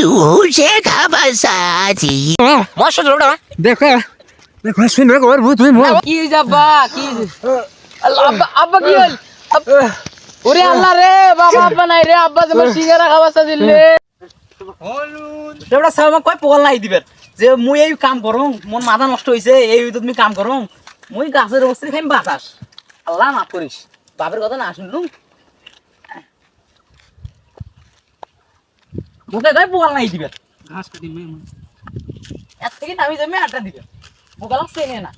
luce kabasati. মশা ধরোটা দেখো দেখো শুনে খবর ভূত হই মো কি যাবা কি আল্লাহ আব্বা আব্বা কি হল ওরে আল্লাহ রে বাবা আব্বা নাই রে আব্বা তোমার সিঙ্গারা খাওয়াসা দিলে দেবড়া সামা কই পোল নাই দিবের যে মুই এই কাম করুম মন মাথা নষ্ট হইছে এই তুমি কাম করুম মুই গাছের অবস্থা খাইম বাতাস আল্লাহ মাফ করিস বাপের কথা না শুনলু মুখে কই পোল নাই দিবের ঘাস কাটি মে এত থেকে নামি যাবে আটা দিবে মোকালাম চেনে না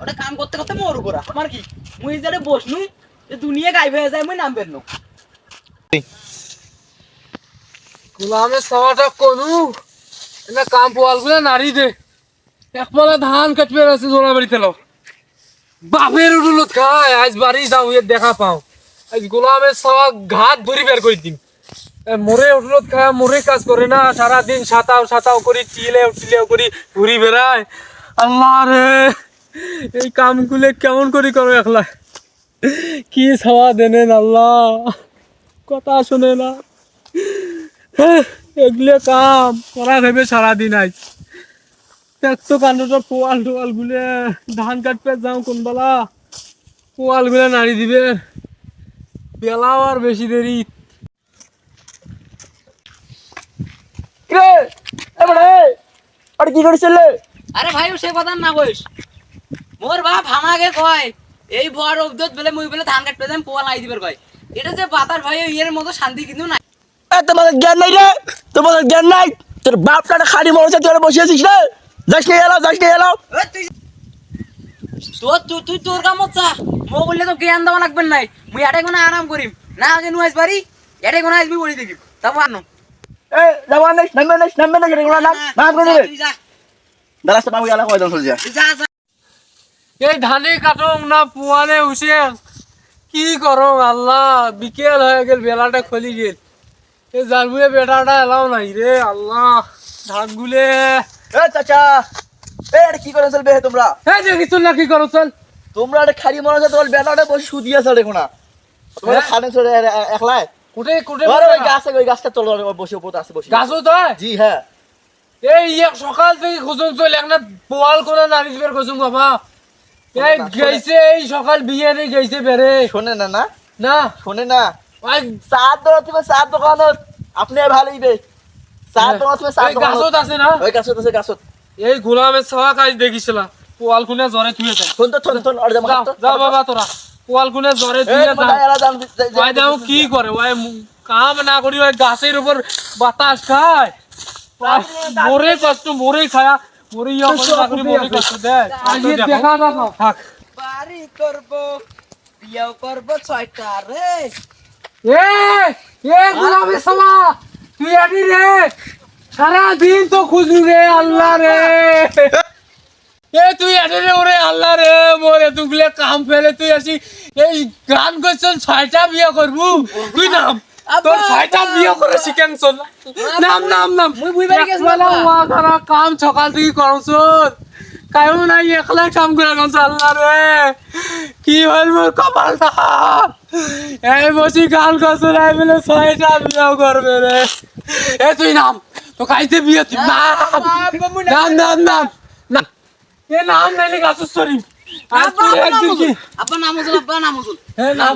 ওটা কাম করতে করতে মরু করা আমার কি মুই যারে বসনু যে দুনিয়া গায়েব হয়ে যায় মুই নামবেন না গোলামে সওয়াটা কোনু এনা কাম পোয়াল গুলা নারী দে একপালা ধান কাটবে আছে জোড়া বাড়িতে লাও বাপের উডুলত খায় আজ বাড়ি যাও এর দেখা পাও আজ গোলামে সওয়া ঘাট ধরি বের করে দিন মোরে উডুলত খায় মোরে কাজ করে না সারা দিন সাতাও সাতাও করি টিলেও টিলেও করি ঘুরি বেড়ায় আল্লাহ রে এই কামগুলো কেমন করি করো একলা কি সওয়া দেনেন আল্লাহ কথা শুনে না এগুলো কাম করা ভেবে সারাদিন আজ দেখতো কাণ্ডটা পোয়াল টোয়াল গুলে ধান কাটতে যাও কোনবেলা পোয়াল গুলে নাড়ি দিবে বেলাও আর বেশি দেরি কি করছিলে আরে ভাই সে কথা না কইস মোর বাপ আমাকে কয় এই বড় অবদত বলে মুই বলে ধান কাটতে যাম পোয়াল আই দিবার কয় এটা যে বাতার ভাই এর মতো শান্তি কিন্তু না তোমাদের জ্ঞান নাই রে তোমাদের জ্ঞান নাই তোর বাপটা খাড়ি মরছে তুই বসেছিস রে যাস নিয়ে এলাও তুই তোর কাম চা মো বললে তো জ্ঞান দেওয়া লাগবে নাই মুই এটাই কোনো আরাম করিম না আগে নুয়াইস পারি এটাই কোনো আসবি বলি দেখিম তারপর আনো এই যাবা নামবে না রে না নাম করে দে তুই যা দালাসটা বাবু গেলা কয়জন চলে যা তুই যা যা এই ধানে কাটং না পোয়ালে হুসেন কি করং আল্লাহ বিকেল হয়ে গেল বেলাটা খলি গেল এই জানবুয়ে বেটাটা এলাও নাই রে আল্লাহ ধানগুলে এ চাচা এটা কি করে চলবে তোমরা এই দেখি চল না কি করো চল তোমরা এটা খাড়ি মরছে তোমার বেলাটা বসে শুধিয়ে আছে দেখো না তোমরা খানে চলে একলাই কুটে কুটে আরে ওই গাছটা চলো বসে উপর আছে বসে গাছও তো জি হ্যাঁ এই এক সকাল থেকে খুঁজুন চল একটা পোয়াল কোনা নারী দিবের খুঁজুন বাবা এই গেছে এই সকাল বিয়ে রে গেছে বেরে শোনে না না না শোনে না ওই চার দোকানত আপনি ভালোই বে চার দোকান তুমি চার দোকান গাছত আছে না ওই গাছত এই গোলামের সওয়া কাজ দেখিছিলা পোয়াল কোনে জ্বরে তুই যা থন অর্ধে মাত্র যা বাবা তোরা পোয়াল কোনে জ্বরে তুই যা ভাই দাও কি করে ওই কাম না করি ওই গাছের উপর বাতাস খায় মোরে কষ্ট মোরে খায়া মোরে ইয়া করে না করি মোরে কষ্ট দে আজ দেখা না থাক বাড়ি করব বিয়াও করব ছয়টা রে এ গোলামের সওয়া তুই আনি রে সারা দিন তো খুঁজু রে আল্লাহ রে এ তুই আনি রে ওরে আল্লাহ রে মোরে তুগলে কাম ফেলে তুই আসি এই গান করছন 6টা বিয়ে করবু তুই নাম তোর 6টা বিয়ে করে শিখেন চল নাম মুই বুই বাড়ি গেছ বলা ওয়া করা কাম সকাল থেকে করছন কায়ও নাই একলা কাম করে গছ আল্লাহ রে কি হল মোর কপালটা এই বসি গান করছন আই বলে 6টা বিয়ে করবে রে এ তুই নাম তো কাইতে বিয়ে তুই নাম এ নাম নাইলে গাছ সরি আব্বা নামজুল এ নাম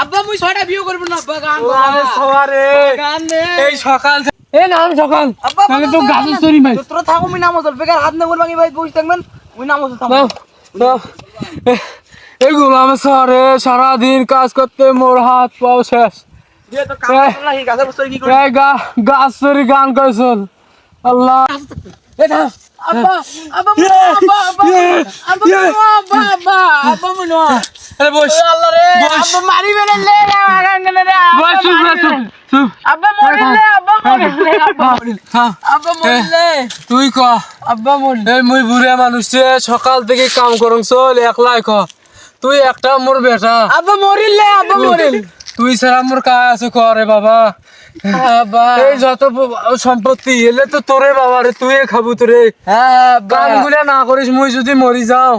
আব্বা মুই ছয়টা বিয়ে করব না আব্বা গান আরে সওয়ারে গান নে এই সকাল এ নাম সকাল আব্বা তাহলে তো গাছ সরি ভাই তোরা থাকো মুই নামজুল বেকার হাত না বলবাঙ্গি ভাই বসে থাকবেন মুই নামজুল থাকো নাও এই গোলামে সরে সারা দিন কাজ করতে মোর হাত পাও শেষ দিয়ে তো কাম না কি গাছের বস্তু কি করে এই গাছ সরি গান কইছল আল্লাহ এ নাম আব্বা আব্বা আব্বা মুনো আরে বস আল্লাহ রে বস। আব্বা মারিবে না লে গাঙ্গনে রে বস চুপ আব্বা মরিলে আব্বা মরিলে তুই ক আব্বা মরি এই মুই বুড়া মানুষ সকাল থেকে কাম করং চল একলাই ক তুই একটা মোর বেটা আব্বা মরিলে আব্বা মরিল তুই ছাড়া মোর কাজ আছে করে বাবা আব্বা এই যত সম্পত্তি এলে তো তোরে বাবা রে তুই খাবো তোরে হ্যাঁ কাম গুলা না করিস মুই যদি মরি যাও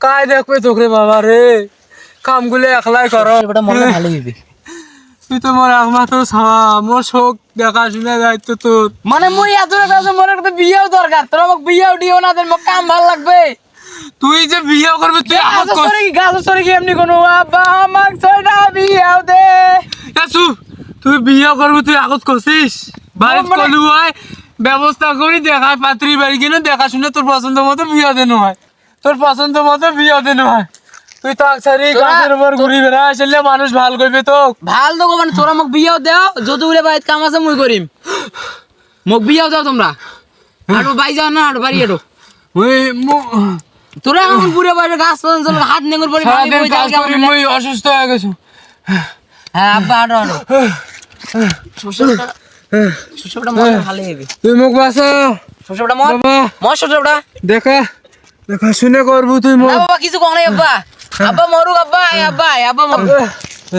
কাই দেখবে তোকে বাবা রে কাম গুলো একলাই কর এটা মনে ভালো হইবে তুই তো মোর একমাত্র ছাওয়া, মোর শোক দেখাশোনা দায়িত্ব তোর। মানে মুই এত কাছে মোর একটা বিয়েও দরকার, তোর আমাকে বিয়েও দিও না, তোর মোক কাম ভাল লাগবে। তুই যে বিয়ে করবি তুই আগত কর। গাছ সরে কি এমনি কোনো আব্বা আমাক ছয়টা বিয়েও দে। চুপ, তুই বিয়ে করবি তুই আগত করছিস? বাড়িতে মানে- কলু হয় ব্যবস্থা করি, দেখায় পাত্রী বাড়ি কিনে দেখাশুনে তোর পছন্দ মতো বিয়ে দেনো হয়, তোর পছন্দ মতো বিয়ে দেনো হয়। তুই তাক সারি গাছের উপর ঘুরি বেড়া আসলে মানুষ ভাল করবে তো। ভাল তো মানে তোরা মোক বিয়েও দেও, যত উড়ে বাড়িত কাম আছে মুই করিম, মোক বিয়েও দাও তোমরা। আর বাই যাও না, আর বাড়ি এটো ওই তোরা এখন পুরে বাইরে গাছ পর্যন্ত হাত নেঙ্গুর পরে সারাদিন কাজ করি মুই অসুস্থ হয়ে গেছো। হ্যাঁ আব্বা আটো আটো শস্যটা মনে ভালো হবে। তুই মুখ বাঁচাও শস্যটা মর বাবা, মর শস্যটা দেখা দেখা শুনে করবো তুই না মোর। বাবা কিছু কম নাই আব্বা। আব্বা মরুক আব্বা, আব্বা আব্বা মরুক।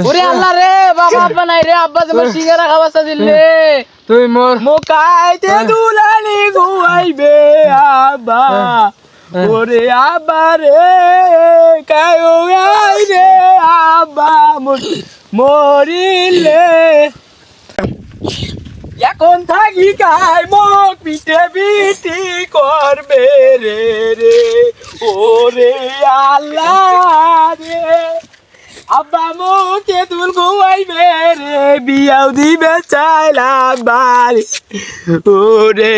ওরে আল্লাহ রে বাবা, আব্বা নাই রে, আব্বা তোমার সিঙ্গারা খাওয়াটা দিলে তুই মোর মোকাইতে দুলালি গুয়াইবে আব্বা, ওরে আব্বা রে কায়ো গাই রে আব্বা মরিলে। এখন থাকি গাই মোক পিঠে পিঠি করবে রে রে, ওরে আল্লাহ রে আব্বা মুখে তুল ঘুমাইবে রে, বিয়াও দিবে চাইলাম বাড়ি, ওরে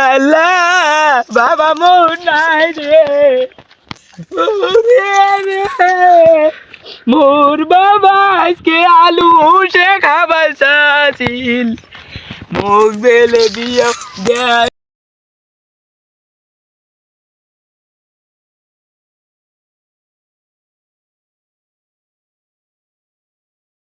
আল্লাহ বাবা মোর নাই রে, ওরে রে মোর বাবা আজকে আলু সে খাবার চাছিল, মুখ বেলে বিয়া দেয়।